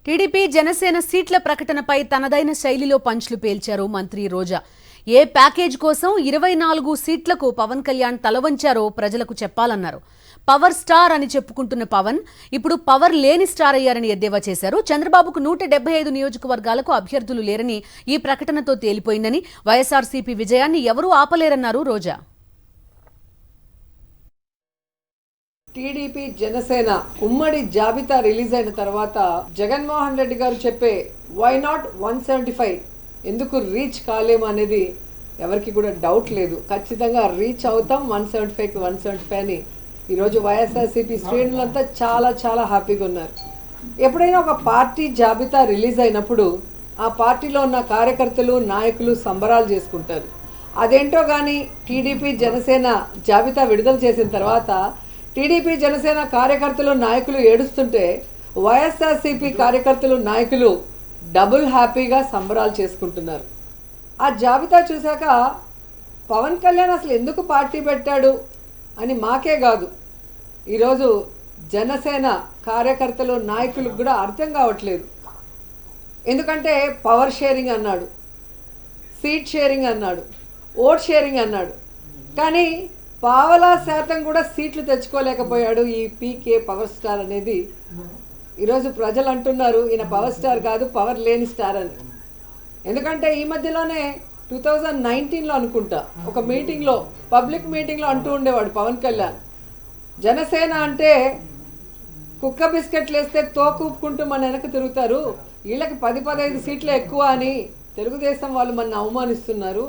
TDP Janasena సీట్ల ప్రకటనపై తనదైన శైలిలో పంచ్లు పేల్చారు మంత్రి రోజా. ఏ ప్యాకేజ్ కోసం 24 సీట్లకు పవన్ కళ్యాణ్ తలవంచారో ప్రజలకు చెప్పాలన్నారు. పవర్ స్టార్ అని చెప్పుకుంటున్న పవన్ ఇప్పుడు పవర్ లేని స్టార్ అయ్యారని ఎద్దేవా చేశారు. చంద్రబాబుకు 175 నియోజకవర్గాలకు అభ్యర్థులు లేరని ఈ ప్రకటనతో తేలిపోయిందని, వైఎస్ఆర్సీపీ విజయాన్ని ఎవరూ ఆపలేరన్నారు రోజా. టీడీపీ జనసేన ఉమ్మడి జాబితా రిలీజ్ అయిన తర్వాత జగన్మోహన్ రెడ్డి గారు చెప్పే వై నాట్ 175 ఎందుకు రీచ్ కాలేము అనేది ఎవరికి కూడా డౌట్ లేదు. ఖచ్చితంగా రీచ్ అవుతాం 175కి 175 అని ఈరోజు వైఎస్ఆర్సీపీ శ్రేణులంతా చాలా చాలా హ్యాపీగా ఉన్నారు. ఎప్పుడైనా ఒక పార్టీ జాబితా రిలీజ్ అయినప్పుడు ఆ పార్టీలో ఉన్న కార్యకర్తలు నాయకులు సంబరాలు చేసుకుంటారు. అదేంటో కానీ టీడీపీ జనసేన జాబితా విడుదల చేసిన తర్వాత టీడీపీ జనసేన కార్యకర్తలు నాయకులు ఏడుస్తుంటే వైఎస్ఆర్సీపీ కార్యకర్తలు నాయకులు డబుల్ హ్యాపీగా సంబరాలు చేసుకుంటున్నారు. ఆ జాబితా చూశాక పవన్ కళ్యాణ్ అసలు ఎందుకు పార్టీ పెట్టాడు అని మాకే కాదు, ఈరోజు జనసేన కార్యకర్తలు నాయకులకు కూడా అర్థం కావట్లేదు. ఎందుకంటే పవర్ షేరింగ్ అన్నాడు, సీట్ షేరింగ్ అన్నాడు, ఓట్ షేరింగ్ అన్నాడు, కానీ పావలా శాతం కూడా సీట్లు తెచ్చుకోలేకపోయాడు ఈ పీకే పవర్ స్టార్ అనేది. ఈరోజు ప్రజలు అంటున్నారు ఈయన పవర్ స్టార్ కాదు, పవర్ లేని స్టార్ అని. ఎందుకంటే ఈ మధ్యలోనే 2019లో అనుకుంటా ఒక మీటింగ్లో, పబ్లిక్ మీటింగ్లో అంటూ ఉండేవాడు పవన్ కళ్యాణ్, జనసేన అంటే కుక్క బిస్కెట్లు వేస్తే తోకూపుకుంటూ మన వెనక తిరుగుతారు, వీళ్ళకి 10-15 సీట్లు ఎక్కువ అని తెలుగుదేశం వాళ్ళు మన అవమానిస్తున్నారు,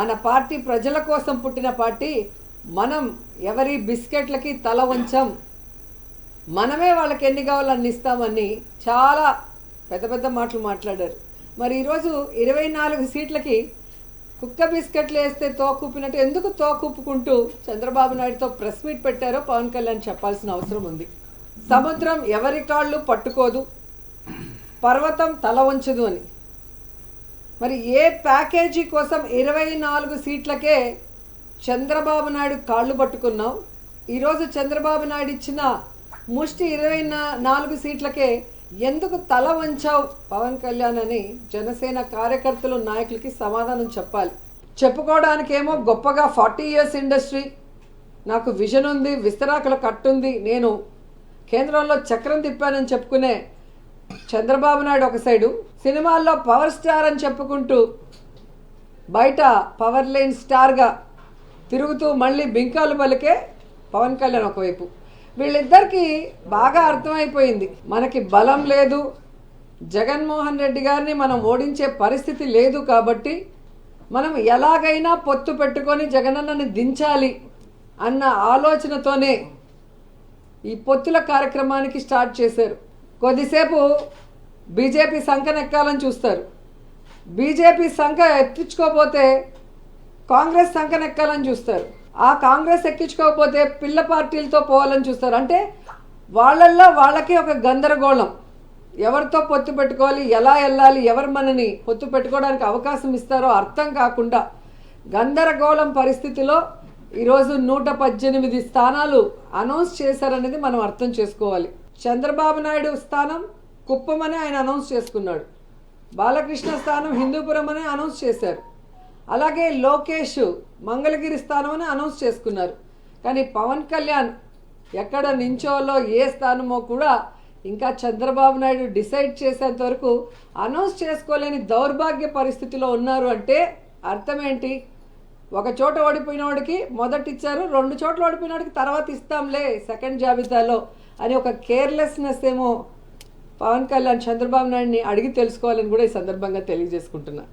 మన పార్టీ ప్రజల కోసం పుట్టిన పార్టీ, మనం ఎవరి బిస్కెట్లకి తల వంచం, మనమే వాళ్ళకి ఎన్ని కావాలో అన్ని ఇస్తామని చాలా పెద్ద పెద్ద మాటలు మాట్లాడారు. మరి ఈరోజు 24 సీట్లకి కుక్క బిస్కెట్లు వేస్తే తోకూపినట్టు ఎందుకు తోకూపుకుంటూ చంద్రబాబు నాయుడుతో ప్రెస్ మీట్ పెట్టారో పవన్ కళ్యాణ్ చెప్పాల్సిన అవసరం ఉంది. సముద్రం ఎవరి కాళ్ళు పట్టుకోదు, పర్వతం తల వంచదు అని. మరి ఏ ప్యాకేజీ కోసం 24 సీట్లకే చంద్రబాబు నాయుడు కాళ్ళు పట్టుకున్నాం, ఈరోజు చంద్రబాబు నాయుడు ఇచ్చిన ముష్టి 24 సీట్లకే ఎందుకు తల వంచావు పవన్ కళ్యాణ్ అని జనసేన కార్యకర్తలు నాయకులకి సమాధానం చెప్పాలి. చెప్పుకోవడానికేమో గొప్పగా 40 years ఇండస్ట్రీ, నాకు విజన్ ఉంది, విస్తరాకుల కట్టుంది, నేను కేంద్రంలో చక్రం తిప్పానని చెప్పుకునే చంద్రబాబు నాయుడు ఒక సైడు, సినిమాల్లో పవర్ స్టార్ అని చెప్పుకుంటూ బయట పవర్ లేని స్టార్గా తిరుగుతూ మళ్ళీ బింకాలు పలికే పవన్ కళ్యాణ్ ఒకవైపు. వీళ్ళిద్దరికీ బాగా అర్థమైపోయింది మనకి బలం లేదు, జగన్మోహన్ రెడ్డి గారిని మనం ఓడించే పరిస్థితి లేదు, కాబట్టి మనం ఎలాగైనా పొత్తు పెట్టుకొని జగనన్నని దించాలి అన్న ఆలోచనతోనే ఈ పొత్తుల కార్యక్రమానికి స్టార్ట్ చేశారు. కొద్దిసేపు బీజేపీ సంకనెక్కాలని చూస్తారు, బీజేపీ సంఖ ఎత్తించుకోకపోతే కాంగ్రెస్ సంకనెక్కాలని చూస్తారు, ఆ కాంగ్రెస్ ఎక్కించుకోకపోతే పిల్ల పార్టీలతో పోవాలని చూస్తారు. అంటే వాళ్ళల్లో వాళ్ళకి ఒక గందరగోళం, ఎవరితో పొత్తు పెట్టుకోవాలి, ఎలా వెళ్ళాలి, ఎవరు మనని పొత్తు పెట్టుకోవడానికి అవకాశం ఇస్తారో అర్థం కాకుండా గందరగోళం పరిస్థితిలో ఈరోజు 118 స్థానాలు అనౌన్స్ చేశారనేది మనం అర్థం చేసుకోవాలి. చంద్రబాబు నాయుడు స్థానం కుప్పం అని ఆయన అనౌన్స్ చేసుకున్నాడు, బాలకృష్ణ స్థానం హిందూపురం అని అనౌన్స్ చేశారు, అలాగే లోకేష్ మంగళగిరి స్థానం అని అనౌన్స్ చేసుకున్నారు. కానీ పవన్ కళ్యాణ్ ఎక్కడ నించోలో ఏ స్థానమో కూడా ఇంకా చంద్రబాబు నాయుడు డిసైడ్ చేసేంత వరకు అనౌన్స్ చేసుకోలేని దౌర్భాగ్య పరిస్థితిలో ఉన్నారు. అంటే అర్థం ఏంటి, ఒక చోట ఓడిపోయిన వాడికి మొదటి ఇచ్చారు, 2 చోట్ల ఓడిపోయిన వాడికి తర్వాత ఇస్తాంలే సెకండ్ జాబితాలో అని ఒక కేర్లెస్నెస్ ఏమో పవన్ కళ్యాణ్ చంద్రబాబు నాయుడిని అడిగి తెలుసుకోవాలని కూడా ఈ సందర్భంగా తెలియజేసుకుంటున్నా.